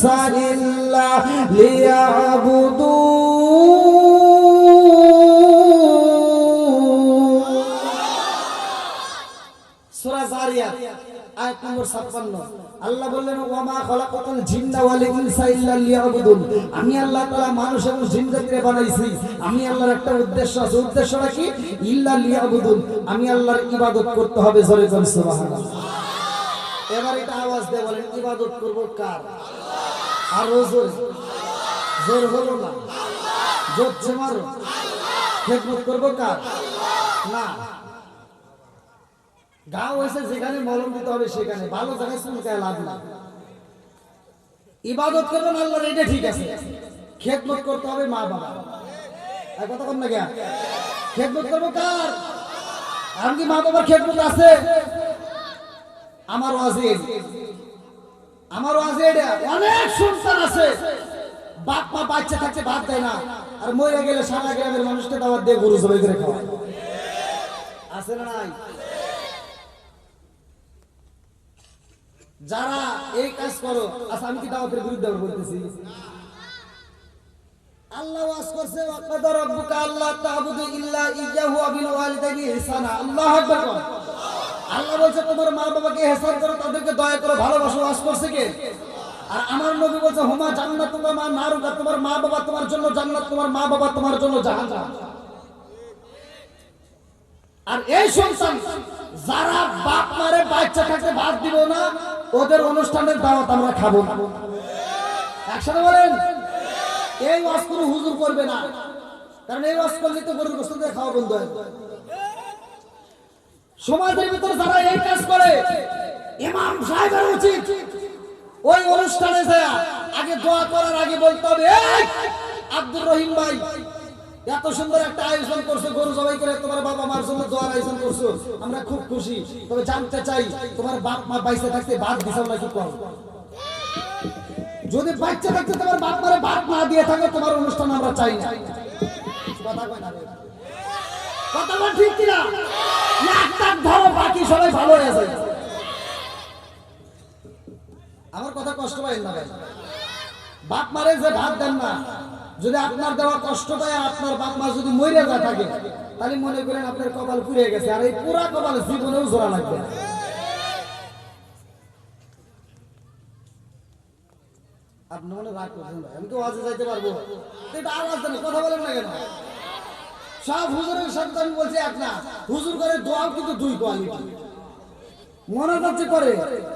ইনসা ইল্লা লিয়াবুদু। সূরা যারিয়াত আয়াত নম্বর 56। আল্লাহ বললেন ওয়ামা খালাকাতুল জিন্না ওয়াল ইনসা ইল্লা লিয়াবুদুন। আমি আল্লাহ তাআলা মানুষ এবং জিন জাতিকে বানাইছি, আমি আল্লাহর একটা উদ্দেশ্য আছে। উদ্দেশ্যটা কি? ইল্লা লিয়াবুদুন, আমি আল্লাহর ইবাদত করতে হবে। জোরে জোরে সুবহানাল্লাহ। এবার এটা আওয়াজ দিয়ে বলেন ইবাদত করব কার? আর জোর জোর হলো না, জোরছে মারো। খেদমত করব কার? না, গাঁও হয়েছে যেখানে মলম দিতে হবে সেখানে, ভালো জায়গায় চুলকায় লাভ না। ইবাদত করবেন আল্লাহর, এটা ঠিক আছে। খেদমত করতে হবে মা বাবা। আর কথা কম না কেন? খেদমত করবো কার? এমনকি মা বাবার খেদমত আছে। আমার ওয়াজে অনেক সন্তান আছে, বাপ মা বাচ্চা থাকছে ভাত দেয় না, আর মরে গেলে সারা গ্রামের মানুষকে দাওয়াত দিয়ে গরু জবাই করে খাওয়ায়। আছে না নাই? যারা এই কাজ করো, আচ্ছা আমি কি দাওয়াতের বিরুদ্ধে বলতেছি? আল্লাহ ওয়াজ করছে ওয়াকাদা রাব্বুকা আল্লা তা'বুদু ইল্লা ইয়্যাহু ওয়া বিল ওয়ালিদাইনি ইহসানা। আল্লাহু আকবার। আল্লাহ বলছে তোমার মা বাবাকে ইহসান করো, তাদেরকে দয়া করো, ভালোবাসো। ওয়াজ করছে কে? আর আমার নবী বলছে হুমা জান্নাতু ওয়া মা নারুকা, তোমার মা বাবা তোমার জন্য জান্নাত, তোমার মা বাবা তোমার জন্য জাহান্নাম। আর এই সন্তান যারা বাপ মারে বাচ্চা থাকতে ভাত দিব না, ওদের অনুষ্ঠানের দাওয়াত আমরা খাবো না। একসাথে বলেন। এই ওয়াজ কোনো হুজুর করবে না, কারণ এই ওয়াজ করলে তো গরুর গোশত দিয়ে খাওয়া বন্ধ হয়। সমাজের ভিতরে যারা এই কাজ করে, ইমাম সাহেবের উচিত ওই অনুষ্ঠানে যায় আগে দোয়া করার আগে বলতে হবে, এই আব্দুর রহিম ভাই এত সুন্দর একটা আয়োজন করছো, গরু জবাই করে তোমার বাবা মার জন্য দোয়ার আয়োজন করছো, আমরা খুব খুশি। তবে জানতে চাই তোমার বাপ মা বাইসে থাকতে ভাত দিছাও নাকি কম? যদি বাচ্চা থাকতে তোমার বাপ মারে ভাত না দিয়ে থাকে, তোমার অনুষ্ঠান আমরা চাই না। কথা কয় না? কথা বল ঠিক কিনা? একটা ধরো, বাকি সবাই ভালো হয়ে যায়। আমার কথা কষ্ট পাই না ভাই। বাপ মারে যে ভাত দেন না, যদি আপনার দেওয়া কষ্ট পায়, আপনার বাপ মা যদি মরে যায় থাকে, তাহলে মনে করেন আপনার কপাল পুড়ে গেছে। আর এই পুরা কপাল জীবনেও জোড়া লাগবে। আপনি মনে রাগ করছেন ভাই, আমি তো ওয়াজে যাইতে পারবো? এটা আওয়াজ দেন, কথা বলেন না কেন? সব হুজুরের সাথে আমি বলছি এক না। হুজুর করে দোয়াও কিন্তু দুই কোয়ালিটি। মোনাজাত যে করে,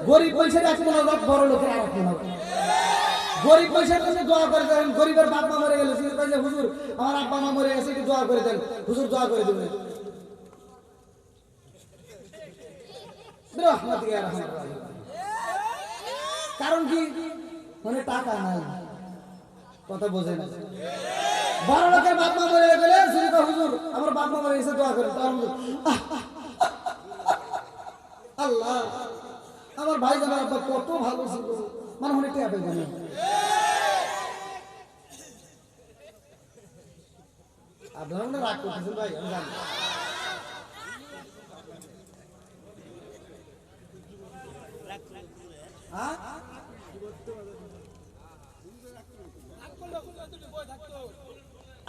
গরিব পয়সার এক মোনাজাত, বড় লোকের এক মোনাজাত। গরিব পয়সার জন্য দোয়া করে দেন। গরিবের বাপ মা মরে গেল, হুজুর আমার আব্বা মা মরে গেছে, একটু দোয়া করে দেন। হুজুর দোয়া করে দেবে। কারণ কি? মানে টাকা নাই, কথা বোঝে না। বড় লোকের বাপ মা মরে গেলে হুজুর আমার বাপ মা মরে গেছে, দোয়া করে। আল্লাহ আমার ভাই জানার আব্বা কত ভালো ছিল, মানে মনে টেয়া পেয়ে গেল। আপনারা মনে রাগ করতেছেন ভাই, আমি জানি।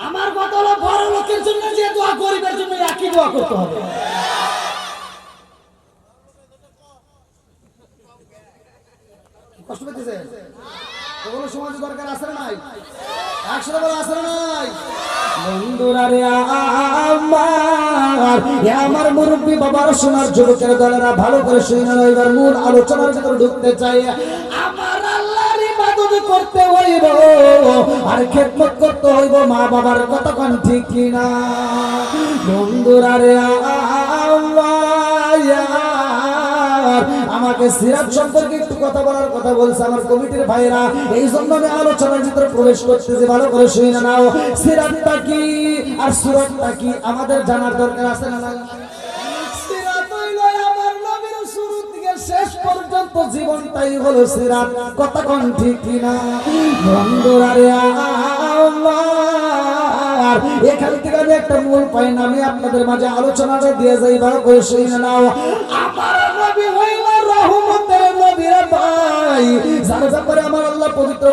আমার কথা হলো বড় লোকের জন্য যে দোয়া, গরিবের জন্য একই দোয়া করতে হবে। কষ্ট পেতেছে? কোনো সমাজ দরকার আছে না নাই? একসাথে বলা আছে না নাই? বন্ধুরা রে আমার মুরব্বী বাবার সোনার যুবকের দলেরা ভালো করে শুনে নাও। এবার মূল আলোচনার ভিতরে ঢুকতে চাই। আমার আল্লাহর ইবাদত করতে হইব, আর খেদমত করতে হইব মা বাবার। কথা কোন ঠিক কিনা? বন্ধুরা রে আমাকে সিরাত সম্পর্কে একটু কথা বলার কথা বলছে আমার কমিটির ভাইরা, এই জন্য আমি আলোচনার ভিতরে প্রবেশ করতেছি। ভালো করে শুনে নাও। সিরাতটা কি আর সুরাতটা কি আমাদের জানার দরকার আছে না? সিরাত হইল আমার নবীর শুরু থেকে শেষ পর্যন্ত জীবনটাই হলো সিরাত। কথা কোন ঠিক কিনা? বন্ধুরা রে এখান থেকে আমি একটা মূল পয়েন্ট আমি আপনাদের মাঝে আলোচনাটা দিয়ে যাই। ভালো করে শুনে নাও। আমার নবী হইল রহমতের নবী রে ভাই, যার ব্যাপারে আমার আল্লাহ পবিত্র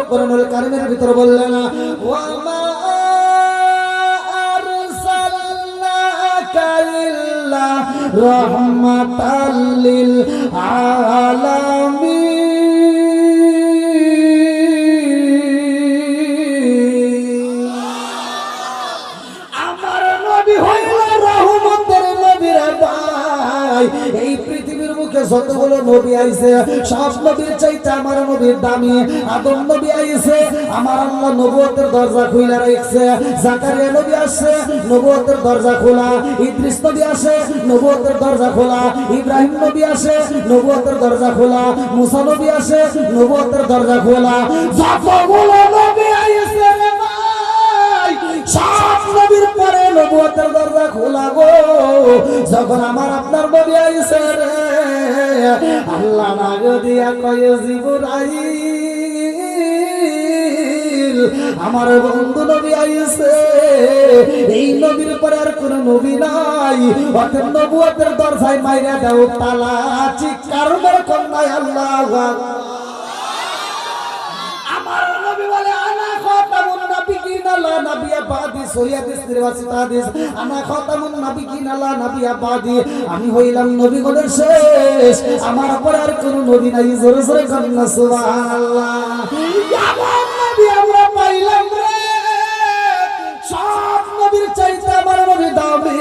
রাহমাতাল লিল আলামিন। আমার নবী হইল রহমতের নবী রে ভাই। এই পৃথিবীর মুখে যতগুলো নবী আইছে সব নবীর চাইতে আমার নবীর দামি। আদম নবী আইছে, আমার আল্লাহ নবুয়তের দরজা খুলে রাখছে। জাকারিয়া নবী আসছে, নবুয়তের দরজা খোলা। ইদ্রিস নবী আসে, নবুয়তের দরজা খোলা। ইব্রাহিম নবী আসে, নবুয়তের দরজা খোলা। মুসা নবী আসে, নবুয়তের দরজা খোলা। যতগুলো নবী আইছে রে ভাই, সব নবীর পরে নবুয়তের দরজা খোলা গো। যখন আমার আপনার নবী আইছে রে, আল্লাহ নাগ দিয়া কয় জিবরাইল, আমার বন্ধু নবী আইছে। এই নবীর পরে আর কোন নবী নাই। অতএব নবুয়তের দরজায় মাইরা দাও তালা। চিৎকার করে কন্যায় আল্লাহ। আমার নবী বলে আনা খাতামুন নাবিয়িন লা নাবিয়্যা বাদি। সহিহ হাদিস নির্বাচিত হাদিস, আনা খাতামুন নাবিয়িন লা নাবিয়্যা বাদি। আমি হইলাম নবীগণের শেষ, আমার পরে আর কোন নবী নাই। জোরে জোরে কন্যা সুবহানাল্লাহ। আমার নবী আমরা পাইলাম রে, সব নবীর চাইতে আমার নবী দামি।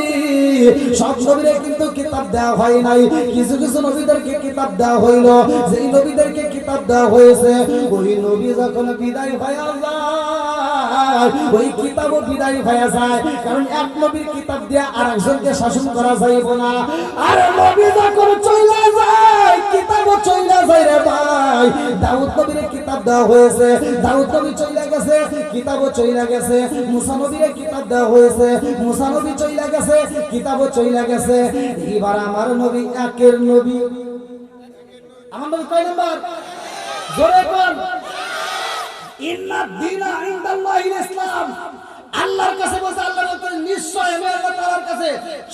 সব নবীরে কিন্তু কিতাব দেওয়া হয় নাই, কিছু কিছু নবীদেরকে কিতাব দেওয়া হইল। যেই নবীদেরকে কিতাব দেওয়া হয়েছে ওই নবী যখন বিদায় হয়ে যায়, ওই কিতাবও বিদায় হয়ে যায়। কারণ এক নবীর কিতাব দিয়ে আর একজনকে শাসন করা যাইব না। আর নবী যখন চলে যায় কিতাবও চলে যায় রে ভাই। দাউদ নবীর কিতাব দেওয়া হয়েছে, দাউদ নবী চলে গেছে, কিতাবও চলে গেছে। মুসা নবীর কিতাব দেওয়া হয়েছে, মুসা নবী চলে গেছে, কিতাবও চলে গেছে। এবার আমার নবী একের নবী। আমার নবী কয় নাম্বার? জোরে কোন? ইন্নাদ দীনা ইনদাল্লাহিল ইসলাম। আল্লাহর কাছে বলতে, আল্লাহ বলতে নিশ্চয় আমি আল্লাহ তাআলার কাছে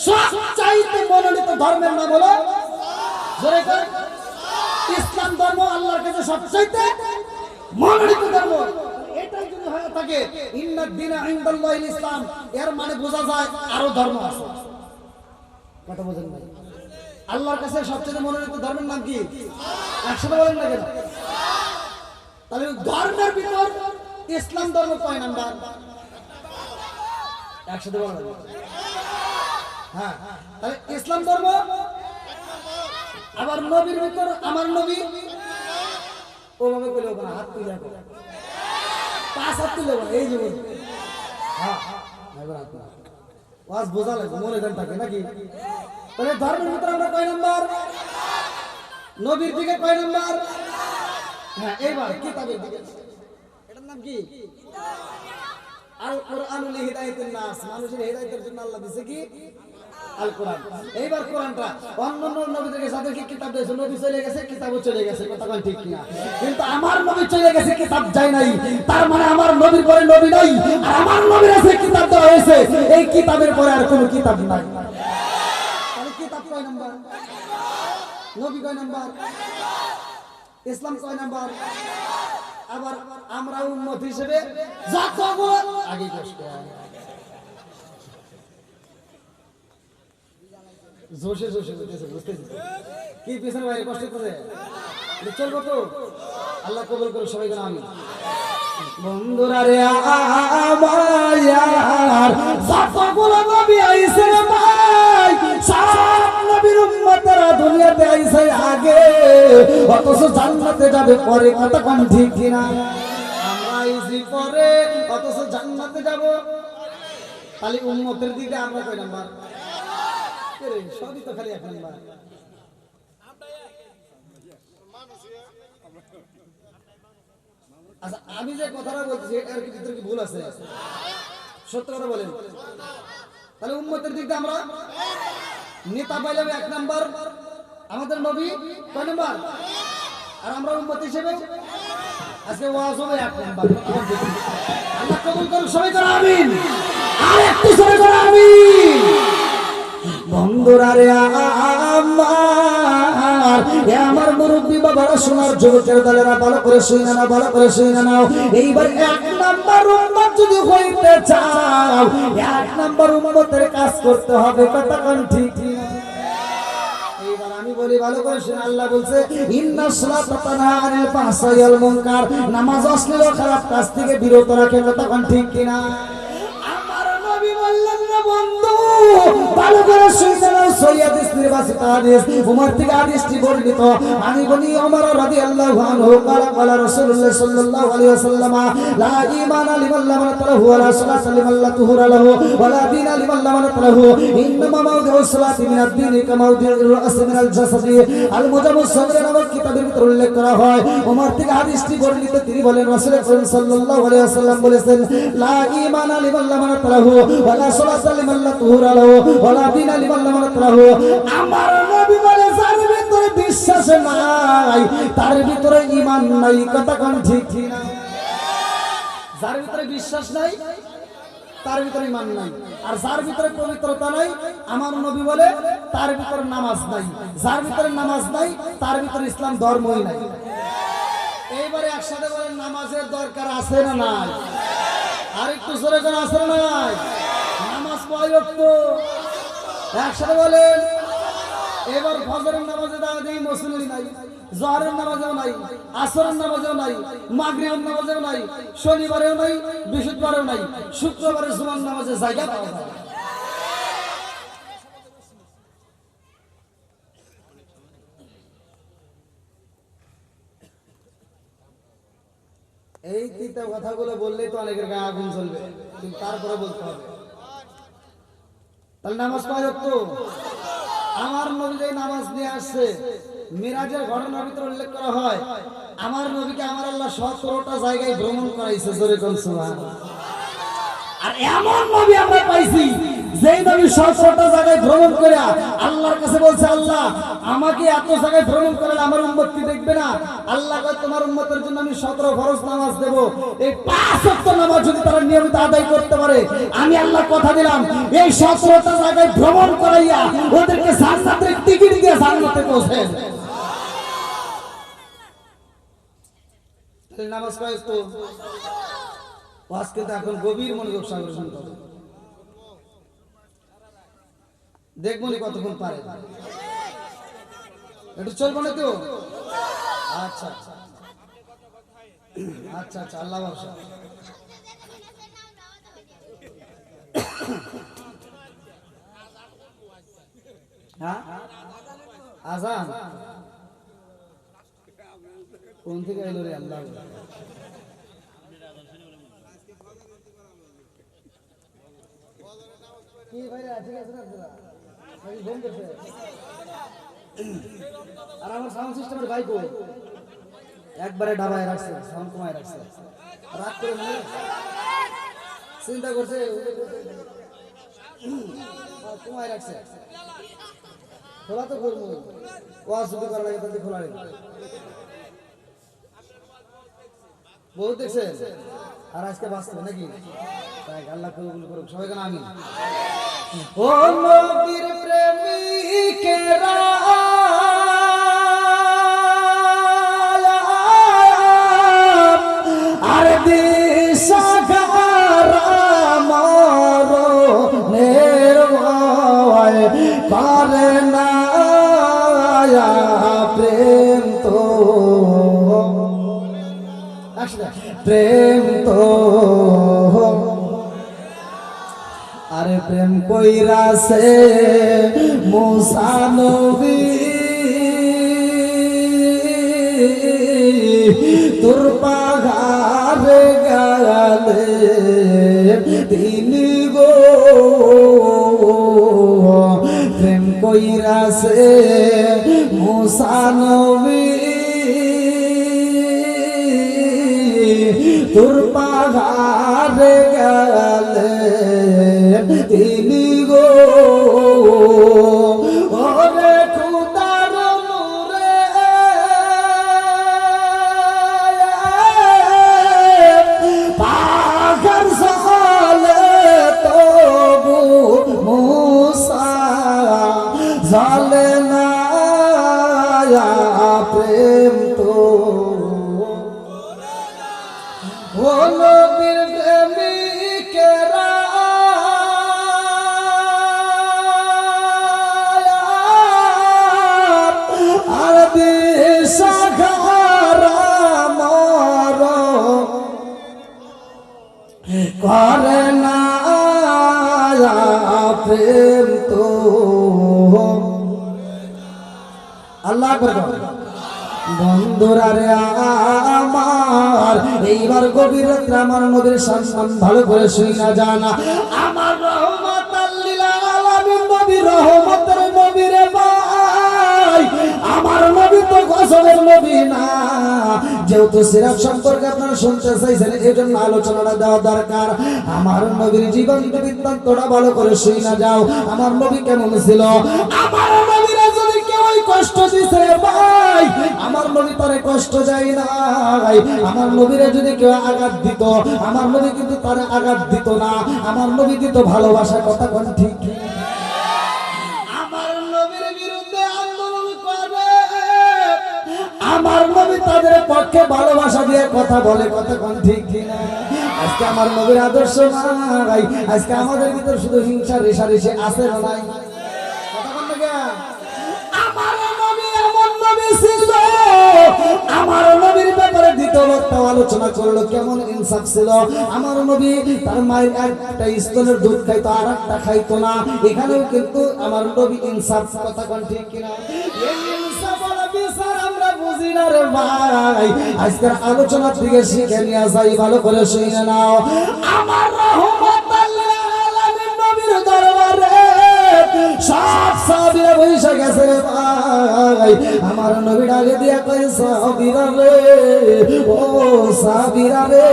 সবচাইতে মনোনীত ধর্মের নাম হলো, জোরে কোন? ইসলাম ধর্ম আল্লাহর কাছে সবচাইতে মনোনীত ধর্ম। এটাই যদি হয়ে থাকে ইন্নাদ দীনা ইনদাল্লাহিল ইসলাম, এর মানে বোঝা যায় আরো ধর্ম আছে। কথা বোঝেন ভাই? আল্লাহর কাছে সবচেয়ে মনোনীত ধর্মের নাম কি? একসাথে বলেন না কেন? তাহলে ধর্মের ভিতর ইসলাম ধর্ম কয় নাম্বার? একসাথে বলেন। হ্যাঁ, তাহলে ইসলাম ধর্ম। আবার নবীর ভিতর আমার নবী ওভাবে করে ওখানে হাত তুলে রাখো, 5 হাত তুলে রাখো, এই জীবন। হ্যাঁ, এবার হাত তুলে ওয়াজ বোঝা লাগে, মনে দেন থাকে নাকি? তাহলে ধর্মের ভিতরে আমরা কয় নাম্বার? নবীর দিকে কয় নাম্বার? হ্যাঁ, এইবার কিতাবের দিকে। এটার নাম কি? আল কোরআনুল হিদায়াতুন নাস। মানুষের হিদায়াতের জন্য আল্লাহ দিয়েছে কি? আল কোরআন। এইবার কোরআনটা অন্যান্য নবীদেরকে যাদেরকে কিতাব দিয়েছে, নবী চলে গেছে, কিতাবও চলে গেছে, কথা কয় ঠিক কিনা? কিন্তু আমার নবী চলে গেছে, কিতাব যায় নাই। তার মানে আমার নবীর পরে নবী নাই, আর আমার নবীর আছে কিতাব দেওয়া হয়েছে। এই কিতাবের পরে আর কোনো কিতাব নাই। তাহলে কিতাব কয় নাম্বার? নবী কয় নাম্বার? ইসলাম কয় নাম্বার? আবার আমরা উম্মত হিসেবে যতগুলো আগে কষ্ট জোশে জোশে বুঝতেছে, বুঝতেছে কি পিছনে বাইরে কষ্ট করে চলবো তো। আল্লাহ কবুল করুন সবাইকে। আমিন। বন্ধুরা রে আমার যতগুলো নবী আইছে রে ভাই, সব নবীর উম্মতেরা দুনিয়াতে আইছে আগে, অথচ জান্নাতে যাবে পরে। কথা কোন ঠিক কিনা? আমরা আইছি পরে, অথচ জান্নাতে যাব। তাহলে উম্মতের দিকে আমরা কয় নাম্বার? সবই তো খালি এক নাম্বার। আচ্ছা, আমি যে কথাটা বলছি এর ভিতরে কি ভুল আছে? সত্য কথা বলেন। তাহলে উম্মতের দিক দিয়ে আমরা নেতা পাইলাম 1 নাম্বার, আমাদের নবী কয় নাম্বার, আর আমরা উম্মত হিসেবে আজকে ওয়াজ হবে 1 নাম্বার। আল্লাহ কবুল করুন সবাই করে আমিন। আর একটু সবাই করে আমিন। বন্ধুরা রে আমার মুরব্বী বাবারা, সোনার যুবকের দলেরা, ভালো করে শুনে নাও, ভালো করে শুনে নাও। এইবার 1 নাম্বার উম্মত যদি হইতে চাও, 1 নাম্বার উম্মতের কাজ করতে হবে। কথা কোন ঠিক? আমি বলি ভালো করে শুনে, আল্লাহ বলছে ইন্নাস সালাতা তানহা আনিল ফাহশাই ওয়াল মুনকার, নামাজ অশ্লীল ও খারাপ কাজ থেকে বিরত রাখে। কথা কোন ঠিক কিনা? আমার নবী বললেন না বন্ধু, ভালো করে শুনে নাও, সহিহ হাদিস নির্বাচিত হাদিস, উমর থেকে হাদিসটি বর্ণিত। আমি বলি ওমর রাদিয়াল্লাহু আনহু ক্বালা রাসূলুল্লাহ সাল্লাল্লাহু আলাইহি ওয়াসাল্লাম লা ঈমানা লিমান লা মানাতাহু ওয়া লা সালাতা লিমান লা তুহুরা লাহু ওয়া লা দীনা লিমান লা মানাতাহু, ইন্নামা মাওদিউস সালাতি মিনাদ দীনি কামা মাওদিউর রাসি মিনাল জাসাদি। আল মুজাম্মুস সাগীর নামক কিতাবের ভিতরে উল্লেখ করা হয়, ওমর থেকে হাদিসটি বর্ণিত। তিনি বলেন রাসূল সাল্লাল্লাহু আলাইহি ওয়াসাল্লাম বলেছেন লা ঈমানা লিমান লা মানাতাহু ওয়া লা সালাতা লিমান লা তুহুরা লাহু ওয়া লা দীনা লিমান লা মানাতাহু। আমার নবী বলে যার ভিতরে বিশ্বাস নাই তার ভিতরে ঈমান নাই। কথা কোন ঠিক কিনা? যার ভিতরে বিশ্বাস নাই তার ভিতরে ঈমান নাই, আর যার ভিতরে পবিত্রতা নাই, আমার নবী বলে তার ভিতরে নামাজ নাই। যার ভিতরে নামাজ নাই তার ভিতরে ইসলাম ধর্মই নাই। এইবারে একসাথে বলেন নামাজের দরকার আছে না নাই? আর একটু জোরে করে আছে না নাই? নামাজ কয় ওয়াক্ত? একসাথে বলেন। এবার ফজরের নামাজে দাঁড়িয়ে দেই মুসল্লি নাই, জোহরের নামাজেও নাই, আসরের নামাজেও নাই, মাগরিবের নামাজেও নাই, শনিবারেও নাই, বৃহস্পতিবারেও নাই, শুক্রবারে জুমার নামাজে জায়গা পাওয়া যায়। এই তিনটা কথাগুলো বললেই তো অনেকের গায়ে আগুন জ্বলবে, কিন্তু তারপরে বলতে হবে। তাহলে নামাজ কয় ওয়াক্ত? আমার নবী যে নামাজ নিয়ে আসছে, মিরাজের ঘটনার ভিতরে উল্লেখ করা হয়, আমার নবীকে আমার আল্লাহ 17টা জায়গায় ভ্রমণ করাইছে। জোরে কোন সুবহানাল্লাহ। আর এমন নবী আমরা পাইছি যেই নবী 17টা জায়গায় ভ্রমণ করে আল্লাহর কাছে বলছে, আল্লাহ আমাকে এত জায়গায় ভ্রমণ করালে আমার উম্মত কি দেখবে না? আল্লাহ কয় তোমার উম্মতের জন্য আমি 17 ফরজ নামাজ দেব। এই 5 ওয়াক্ত নামাজ যদি তারা নিয়মিত আদায় করতে পারে, আমি আল্লাহ কথা দিলাম এই 17টা জায়গায় ভ্রমণ করাইয়া ওদেরকে জান্নাতের টিকিট দিয়ে জান্নাতে পৌঁছে দেব। নামাজ কয় তো ওয়াজ কিন্তু এখন গভীর মনোযোগ সহকারে শুনতে হবে। দেখবো নি কতক্ষণ পারে, একটু চলবো না তো? আচ্ছা আচ্ছা আচ্ছা আচ্ছা, আল্লাহ ভরসা। হ্যাঁ আজান কোন থেকে এলো রে? আল্লাহ কি ভাই ঠিক আছে না? ভাই ঘুম করছে। আর আমার সাউন্ড সিস্টেমের ভাই কই? একবারে ডাবায় রাখছে, সাউন্ড কমায় রাখছে, রাগ করে না, চিন্তা করছে কমায় রাখছে। খোলা তো করবো, ওয়াজ যদি করা লাগে তাতে খোলা রেখে বহুত দেখছে। আর আজকে বাঁচবে নাকি? তাই আল্লাহ কবুল করুক সবাই। কেন আমি ও নবীর প্রেমিকেরা আর দিশাহারা মরণের ভয় করে না প্রেম তো, প্রেম তো আরে প্রেম কইরাছে মুসা নবী তোর পাগারে গালে তিনি গো, প্রেম কইরাছে মুসা নবী তোর পাগারে গালে তিনি গো। ওরে খুদার নূরে পাগল সালে তবু মুসা জালে না প্রেম তো ও নবীর প্রেমিকেরা করে বন্ধুরা রে আমার, এইবার গভীর রাত্রে আমার নবীর সম্মান ভালো করে শুই না জানা। আমার রহমাতাল লিল আলামিন নবী, রহমতের নবী রে ভাই, আমার নবী তো গজবের নবী না। যেহেতু সিরাত সম্পর্কে আপনারা শুনতে চাইছেন, এই জন্য আলোচনাটা দেওয়া দরকার। আমার নবীর জীবন বৃত্তান্তটা ভালো করে শুই না যাও। আমার নবী কেমন ছিল? আমার নবীরা যদি কেউ কষ্ট দিছে ভাই, আমার নবী তারে কষ্ট যায় না। আমার নবীরা যদি কেউ আঘাত দিত, আমার নবী কিন্তু তারে আঘাত দিত না। আমার নবী দিত ভালোবাসা। কথা কোন ঠিক? আমার নবীর বিরুদ্ধে আন্দোলন করে, আমার নবী তাদের পক্ষে ভালোবাসা দিয়ে কথা বলে। কথা কোন ঠিক কিনা? আজকে আমার নবীর আদর্শ নাই, আজকে আমাদের ভিতর শুধু হিংসা রেষারেষি আছে না নাই? কথা কোন না? আমার নবী এমন নবী ছিল, আমার নবীর ব্যাপারে দ্বিতীয় বক্তা আলোচনা করলো কেমন ইনসাফ ছিল। আমার নবী তার মায়ের একটা স্তনের দুধ খাইতো, আর একটা খাইতো না। এখানেও কিন্তু আমার নবী ইনসাফ। কথা কোন ঠিক কিনা? এই ইনসাফ ওয়ালা বিচার আমরা বুঝি না রে ভাই। আজকের আলোচনা থেকে শিখে নিয়ে যাই, ভালো করে শুনে নাও। আমার রহমাতাল লিল আলামিন নবীর দরবারে সব সাহাবীরা বসে গেছে রে ভাই। আমার নবী ডাকে দিয়া কয়, সাহাবীরা রে, ও সাহাবীরা রে,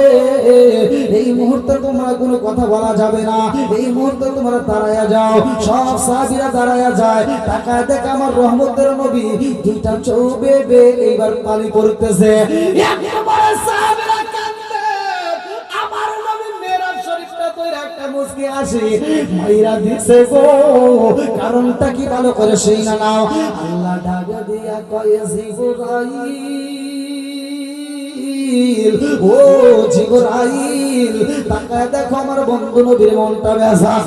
এই মুহূর্তে তোমরা কোনো কথা বলা যাবে না। এই মুহূর্তে তোমরা দাঁড়ায়া যাও। সব সাহাবীরা দাঁড়ায়া যায়। তাকায় দেখে আমার রহমতের নবী দুইটা চোখ বেয়ে এইবার পানি পড়তেছে। একবারে সাহাবীরা কাঁদে। আমার নবী মেরাজ শরীফটা কইরা একটা মুস্কি আসে, মাইরা দিছে গো। কারণটা কি ভালো করে সেই না নাও। আল্লাহ ডাকে দিয়া কয়, জিবরাইল, ও জিবরাইল, তাকায় দেখো আমার বন্ধু নবীর মনটা বেজার।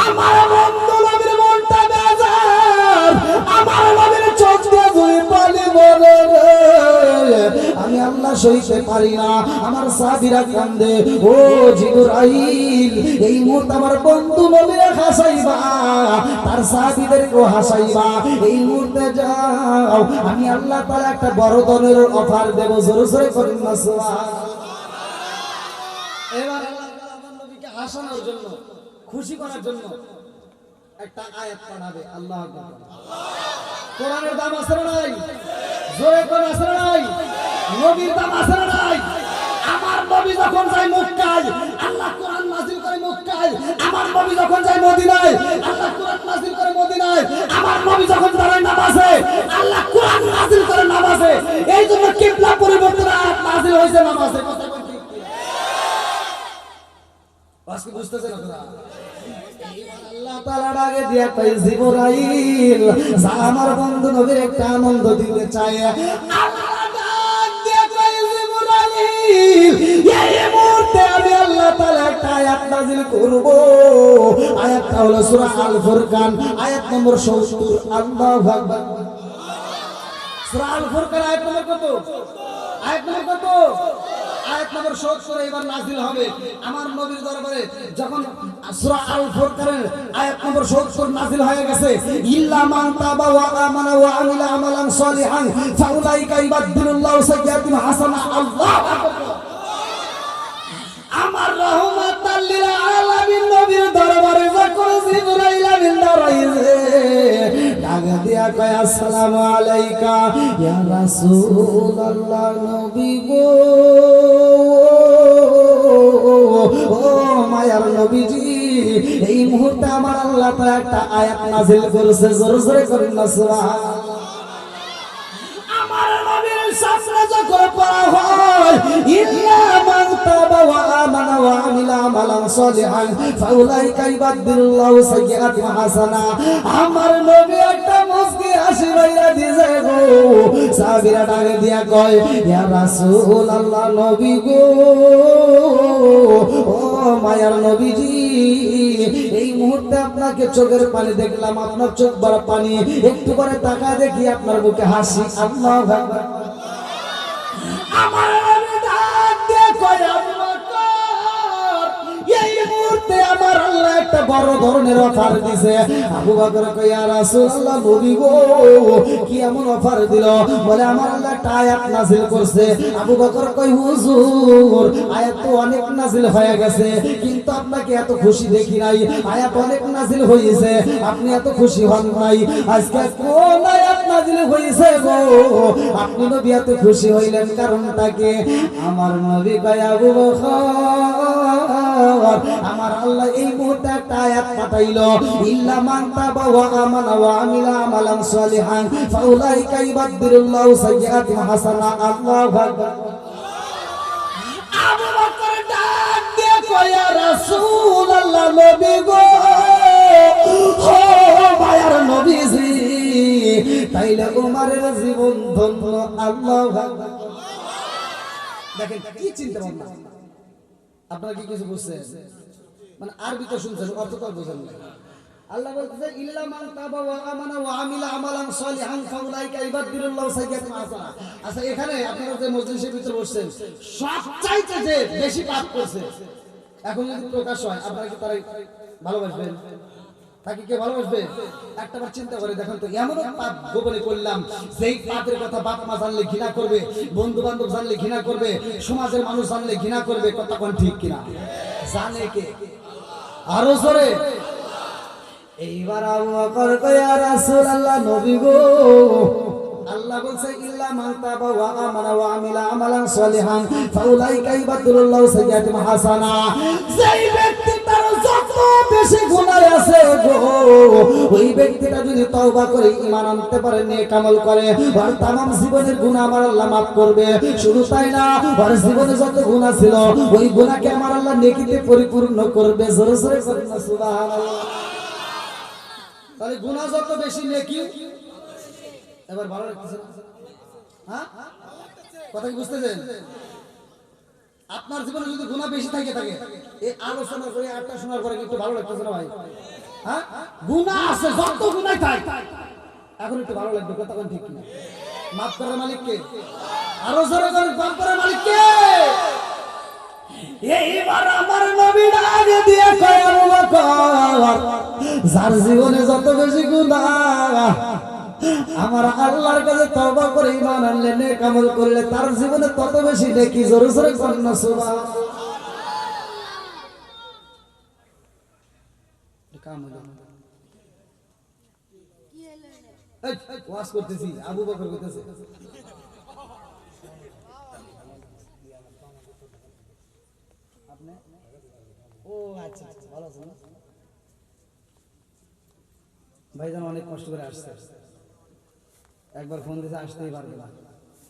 আমার বন্ধু নবীর মনটা বেজার। আমার নবীর চোখ দিয়ে দুই পানি বলে রে, আমি আল্লাহ সইতে পারি না। আমার সাহাবীরা কান্দে, ও জিবরাইল, এই মুহূর্তে আমার বন্ধু নবীরে হাসাইবা, তার সাহাবীদেরকেও হাসাইবা। এই মুহূর্তে যাও, আমি আল্লাহ তাআলা একটা বড় ধরনের অফার দেব। জোরে জোরে করেন না সুবহানাল্লাহ। এবার আল্লাহ তাআলা আমার নবীকে হাসানোর জন্য, খুশি করার জন্য একটা আয়াত পড়াবে। আল্লাহু আকবার। কোরআনের দাম আছে না নাই? জোরে কোন আছে না নাই? নবীর দাম আছে না নাই? আমার নবী যখন যায় মক্কায়, আল্লাহ কোরআন নাযিল করে মক্কায়। আমার নবী যখন যায় মদিনায়, আল্লাহ কোরআন নাযিল করে মদিনায়। আমার নবী যখন দাঁড়ায় নামাজে, আল্লাহ কোরআন নাযিল করে নামাজে। এই জন্য কিবলা পরিবর্তন আয়াত নাযিল হয়েছে নামাজে। কথা বল ঠিক কি? আজকে বুঝতেছেন আপনারা? আল্লাহ তাআলা ডাকে দিয়া কয়, জিবরাইল, আমার বন্ধু নবীর একটা আনন্দ দিতে চায়। আল্লাহ ডাক দিয়া কয়, জিবরাইল, এই মুহূর্তে আমি আল্লাহ তাআলা একটা আয়াত নাযিল করব। আয়াতটা হলো সূরা আল ফুরকান, আয়াত নম্বর 70। আল্লাহু আকবার। সূরা আল ফুরকান আয়াত নম্বর কত? আয়াত নম্বর কত? আয়াত নম্বর 70 এবার নাযিল হবে আমার নবীর দরবারে। যখন সূরা আল ফুরকানের আয়াত নম্বর 70 নাযিল হয়ে গেছে, ইল্লা মান তাবা ওয়া আমানা ওয়া আমিলা আমালান সলিহান ফাউলাইকা ইবাদদিলুল্লাহু সাইয়্যাতিহিম হাসানা। আল্লাহু আকবার। আমার রহমাতাল লিল আলামিন নবীর দরবারে যখন জিবরাইল আমিন দাঁড়াইছে, ডাক দিয়া কয়, আসসালামু আলাইকা ইয়া রাসূলুল্লাহ, নবী গো, ও মায়ার নবীজি, এই মুহূর্তে আমার আল্লাহ তাআলা একটা আয়াত নাযিল করেছে। জোরে জোরে করেন না সুবহানাল্লাহ। আমার নবীর সামনে যখন পড়া হয়, ইল্লা মান তাবা ওয়া আমানা ওয়া আমিলা আমালান সলিহান ফাউলাইকা ইবাদদিলুল্লাহু সাইয়্যাতিহিম হাসানা, আমার নবী একটা মুস্কি হাসি বাইরা দিছে গো। সাহাবীরা ডাকে দিয়া কয়, ইয়া রাসূলুল্লাহ, নবী গো, ও মায়ার নবীজি, এই মুহূর্তে আপনাকে চোখের পানি দেখলাম, আপনার চোখ ভরা পানি। একটু পরে তাকায় দেখি আপনার মুখে হাসি। আল্লাহু আকবার। আমার নবী ডাক দিয়ে কয়, আবু বকর, এই মুহূর্তে আমার আল্লাহ একটা বড় ধরনের অফার দিয়েছে। আবু বকর কয় ইয়া রাসূলুল্লাহ, নবী গো কি এমন অফার দিল? বলে আমার আল্লাহ একটা আয়াত নাযিল করছে। আবু বকর কয় হুজুর আয়াত তো অনেক নাযিল হয়ে গেছে, কিন্তু আপনাকে এত খুশি দেখি নাই। আয়াত অনেক নাযিল হয়েছে, আপনি এত খুশি হন নাই। আজকে কোন আয়াত নাযিল হয়েছে গো আপনি নবী এত খুশি হইলেন, কারণটা কি? আমার নবী কয় আবু বকর আমার আল্লাহ এই মুহূর্তে একটা আয়াত পাঠাইলো, ইল্লা মান তাবা ওয়া আমানা ওয়া আমিলা আমালান সালিহান ফাউলাইকা ইউবাদদিরুল্লাহু সাইয়্যাতিহিম হাসানা। আল্লাহু আকবার। আবু বকর ডাক দিয়ে কয় ইয়া রাসূলুল্লাহ, নবী গো ও মায়ার নবীজি, তাইলে উমরের জীবন ধন্য। আল্লাহু আকবার। দেখেন কি চিন্তা ভাবনা, আপনারা কি কিছু বুঝছেন? মানে আরবিতে শুনছেন, অর্থ তো বুঝেন না। আল্লাহ বলতেছে ইল্লা মান তাবা ওয়া আমানা ওয়া আমিলা আমালান সালিহান ফাউলাইকা ইউবাদদিরুল্লাহু সাইয়্যাতিহিম হাসানা। আচ্ছা এখানে আপনারা যে মজলিসের ভিতরে বসছেন সবচাইতে যে বেশি পাপ করছে, এখন যদি প্রকাশ হয় আপনারা কি তারাই ভালোবাসবেন? তাকে কে ভালোবাসবে? একটাবার চিন্তা করে দেখেন তো, এমন পাপ গোপনে করলাম যেই পাপের কথা বাপ মা জানলে ঘৃণা করবে, বন্ধু বান্ধব জানলে ঘৃণা করবে, সমাজের মানুষ জানলে ঘৃণা করবে। কথা কোন ঠিক কিনা? জানে কে? আরো জোরে। এইবার আবু বকর কয় ইয়া রাসূলুল্লাহ, নবী গো আল্লাহ বলছে ইল্লা মান তাবা ওয়া আমানা ওয়া আমিলা আমালান সালিহান ফাউলাইকা ইউবাদদিরুল্লাহু সাইয়্যাতিহিম হাসানা। যেই ব্যক্তি তার যত বেশি গুনাহ আছে গো ওই ব্যক্তিটা যদি তওবা করে ঈমান আনতে পারে, নেক আমল করে, আর तमाम জীবনের গুনাহ আমার আল্লাহ maaf করবে। শুধু তাই না, আর জীবনে যত গুনাহ ছিল ওই গুনাহকে আমার আল্লাহ নেকিতে পরিপূর্ণ করবে। জোরে জোরে বলেন না সুবহানাল্লাহ। তাহলে গুনাহ যত বেশি নেকি। এবার ভালো লাগতেছে? হ্যাঁ, কথা কি বুঝতেছেন? আপনার জীবনে যদি গুনাহ বেশি থাকে এই আলোচনা করে আটটা শোনার পরে একটু ভালো লাগতেছে না ভাই? হ্যাঁ, গুনাহ আছে, যত গুনাহ থাকে এখন একটু ভালো লাগবে। কথা কোন ঠিক কিনা? মাফ করার মালিক কে? আরো জোরে বলেন, মাফ করার মালিক কে? এইবার আমার নবী ডাক দিয়ে কয় আবু বকর, যার জীবনে যত বেশি গুনাহ আমার আল্লাহর কাছে তওবা করে ঈমান আনলে, নেক আমল করলে তার জীবনে তত বেশি নেকি। জোরে জোরে বলেন না সুবহানাল্লাহ। কাম হলো এই ওয়াজ করতেছি, আবু বকর কইতেছে আপনি। ও আচ্ছা আচ্ছা, ভালো আছেন ভাইজান? অনেক কষ্ট করে আসছে, একবার ফোন দিতে আসতেই পারবে না,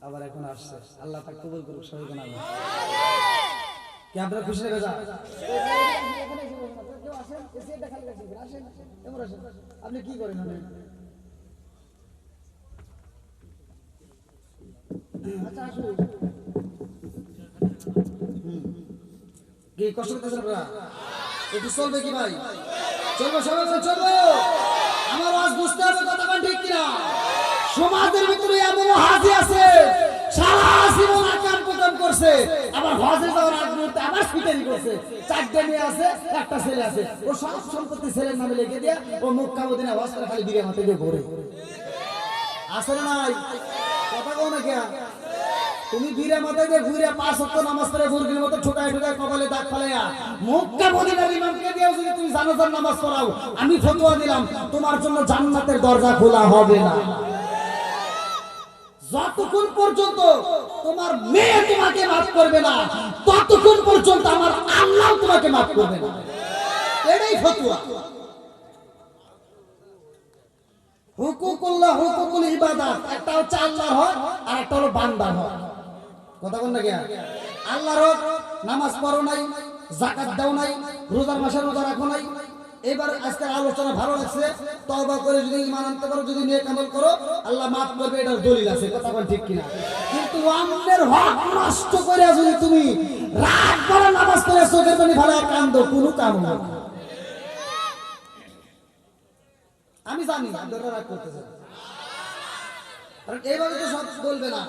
আবার এখন আসছে। আল্লাহ তাকে কবুল করুক সবাইকে না। কি আপনারা খুশি না বেজা? আপনি কি করেন? আচ্ছা আসুন। কি কষ্ট করতেছেন আপনারা? একটু চলবে কি ভাই? চলবে, সবাই চলবে। আমার আজ বুঝতে হবে কথা কোন ঠিক কিনা। সমাজের ভিতরে এমন হাজি আছে সারা জীবন আকাম প্রদান করছে, আবার হজে যাওয়ার আগ মুহূর্তে আবার ফিটারি করছে। চারটা মেয়ে আছে, একটা ছেলে আছে, ও সব সম্পত্তি ছেলের নামে লিখে দিয়ে ও মক্কা মদিনা হজ করে খালি বিয়ে মাথায় দিয়ে ঘোরে। আছে না নাই? কথা কও না কে? তুমি বীরে মাথায় দিয়ে ঘুরে 5 ওয়াক্ত নামাজ পড়ে মুরগির মতো ঠোকায় ঠোকায় কপালে দাগ ফালাইয়া মক্কা মদিনার ইমামকে দিয়ে যদি তুমি জানাজার নামাজ পড়াও, আমি ফতোয়া দিলাম তোমার জন্য জান্নাতের দরজা খোলা হবে না। যতক্ষণ পর্যন্ত তোমার মেয়ে তোমাকে মাফ করবে না, ততক্ষণ পর্যন্ত আমার আল্লাহ তোমাকে মাফ করবে না। এটাই ফতোয়া। হুকুকুল্লাহ, হুকুকুল ইবাদত, একটা হচ্ছে আল্লাহর হক আর একটা হলো বান্দার হক। কথা কোন না? আল্লাহর হক নামাজ পড়ো নাই, যাকাত দাও নাই, রোজার মাসে রোজা রাখো নাই। এবার আজকে আলোচনা ভালো লাগছে, তওবা করে যদি ঈমান আনতে পারো, যদি নেক আমল করো, আল্লাহ maaf করবে, এটার দলিল আছে। কথা কোন ঠিক কিনা? কিন্তু অন্যের হক নষ্ট করে যদি তুমি রাত ভর নামাজ পড়ে চোখের পানি ফেলায় কান্দো, কোনো কাম না। আমি জানি আপনারা রাগ করতেছেন, কারণ এইভাবে তো সব বলবে না।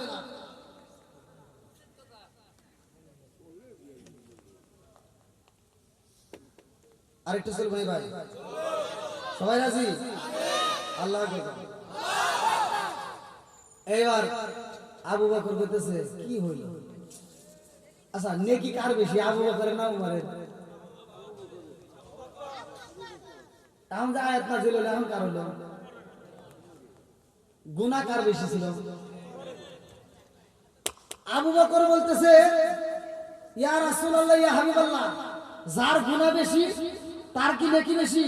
আরেকটু চলবে ভাই, সবাই রাজি? আল্লাহ আকবার। এইবার আবু বকর বলতেছে কি হইল? আচ্ছা নেকি কার বেশি, আবু বকরের না উমরের? এখন যে আয়াত নাযিল হলো এখন কার হলো? গুনাহ কার বেশি ছিল? আবু বকর বলতেছে ইয়া রাসূলুল্লাহ ইয়া হাবিবাল্লাহ, যার গুনাহ বেশি তার কি নেকি বেশি?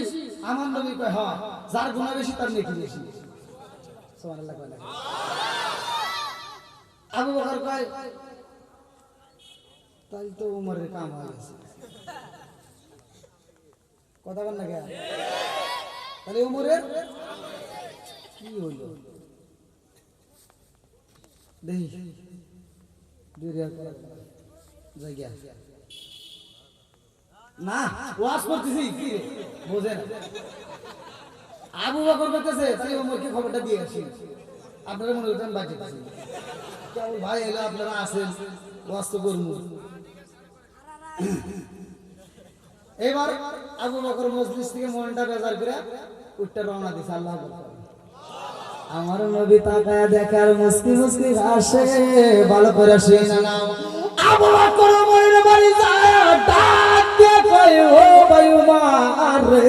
আমার নবী কয় হ্যাঁ, যার গুনাহ বেশি তার নেকি বেশি। সুবহানাল্লাহ কয় না? আবু বকর কয় তাই তো উমরের কাম হয়ে গেছে। কথা বল না কেন? তাহলে উমরের কি হইল দেখি জায়গা না ওয়াজ করতেছি কি রে বোঝে না। আবু বকর বলতেছে তাহলে ওমরকে খবরটা দিয়ে আসি, আপনারা মনে করতেন বাকি কেবল ভাই এলো আপনারা আসেন ওয়াজ তো করবো। এবার আবু বকর মজলিস থেকে মনটা বেজার করে উঠতে রওনা দিছে। আল্লাহ আমার নবী তাকায় দেখার মুস্কি মুস্কি হাসে, ভালো করে শুনে নাও। আবু বকর ওমরের বাড়ি যায় ডাক দিয়ে কয় ও ভাই উমর রে,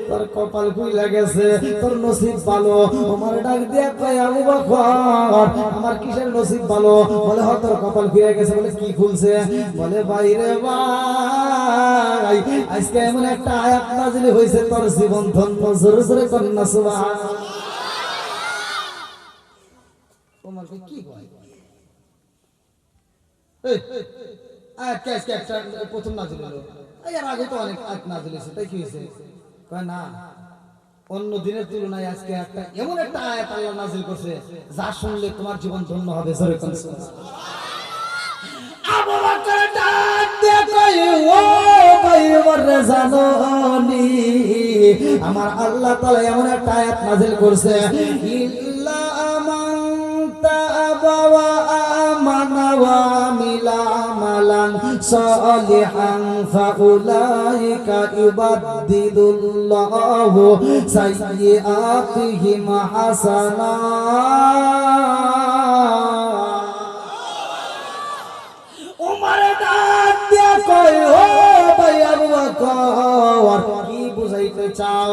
তোর কপাল খুইলা গেছে, তোর নসিব ভালো। ওমর ডাক দিয়ে কয় আবু বকর আমার কিসের নসিব ভালো? বলে হ তোর কপাল খুইলা গেছে। বলে কি খুলছে? বলে ভাই রে ভাই আজকে এমন একটা আয়াত নাযিল হইছে তোর জীবন ধন্য। জোরে জোরে কন্না সুবহানাল্লাহ। ওমর কি কয়? এই আয়াত কে একটা প্রথম নাযিল হলো, এর আগে তো অনেক আয়াত নাযিল হয়েছে, তাই কি হয়েছে? কয় না, অন্য দিনের তুলনায় আজকে একটা এমন একটা আয়াত আল্লাহ নাযিল করছে যা শুনলে তোমার জীবন ধন্য হবে। জোরে কোন আবু বকর ডাক দিয়ে কয় ও ভাই ওমর রে জানোনি আমার আল্লাহ তাআলা এমন একটা আয়াত নাযিল করছে ইল্লা মান তাবা ওয়া আমানা ওয়া আমিলা আমালান সালিহান ফাউলাইকা ইউবাদদিলুল্লাহু সাইয়্যাতিহিম হাসানাত। উমর ডাক দিয়া কয় ও ভাই আবু বকর কি বুঝাইতে চাও?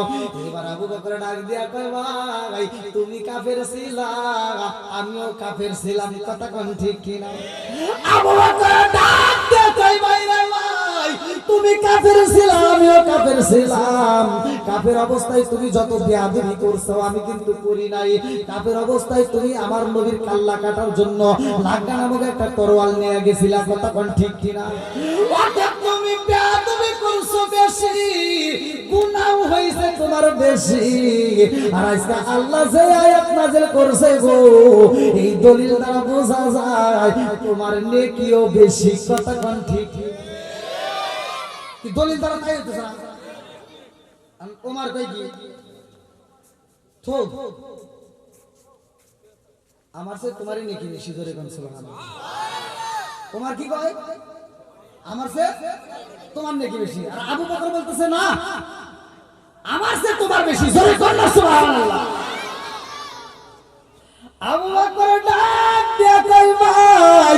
এবার আবু বকর ডাক দিয়া কয় ভাই তুমি কাফের ছিলা, আমিও কাফের ছিলাম, কথা কোন ঠিক কিনা? আবু বকর ডাক দিয়া কয় ভাই রে ভাই তুমি কাফের ছিলা, আমিও কাফের ছিলাম। কাফের অবস্থায় তুমি যত বেয়াদবি করছো আমি কিন্তু করি নাই। কাফের অবস্থায় তুমি আমার নবীর কাল্লা কাটার জন্য লাগা নামক একটা তরোয়াল নিয়ে গেছিলা, কথা কোন ঠিক কিনা? অতএব তুমি বেয়াদবি করছো বেশি, গুনাহ হইছে তোমার বেশি। আর আজকে আল্লাহ যে আয়াত নাযিল করছে গো এই দলিল দ্বারা বোঝা যায় তোমার নেকিও বেশি, কথা কোন ঠিক? কি দলিল দ্বারা তাই হইতেছে না? ওমর কই কি তো আমার সে তোমারই নেকি বেশি। ধরে কোন সুবহানাল্লাহ। ওমর কি কয়? আমার সে তোমার নেকি বেশি। আর আবু বকর বলতেছে না আমার সে তোমার বেশি। জোরে কোন সুবহানাল্লাহ। আবু বকর ডাক দিয়ে কয় ভাই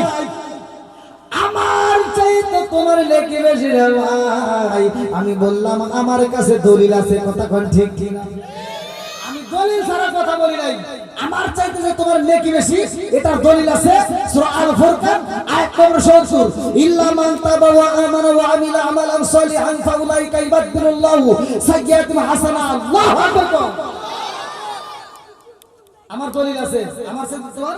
আমার চাইতে তোমার নেকি বেশি রে ভাই। আমি বললাম আমার কাছে দলিল আছে, কথা কোন ঠিক কিনা? আমি দলিল ছাড়া কথা বলি নাই। আমার চাইতে যে তোমার নেকি বেশি এটার দলিল আছে সূরা আল ফুরকান আয়াত নম্বর 70 ইল্লা মান তাবা ওয়া আমানা ওয়া আমিলা আমালান সালিহান ফাউলাইকা ইবাদদিলুল্লাহু সাইয়্যাতিহিম হাসানা। আল্লাহু আকবার। আমার দলিল আছে, আমার চাইতে তোমার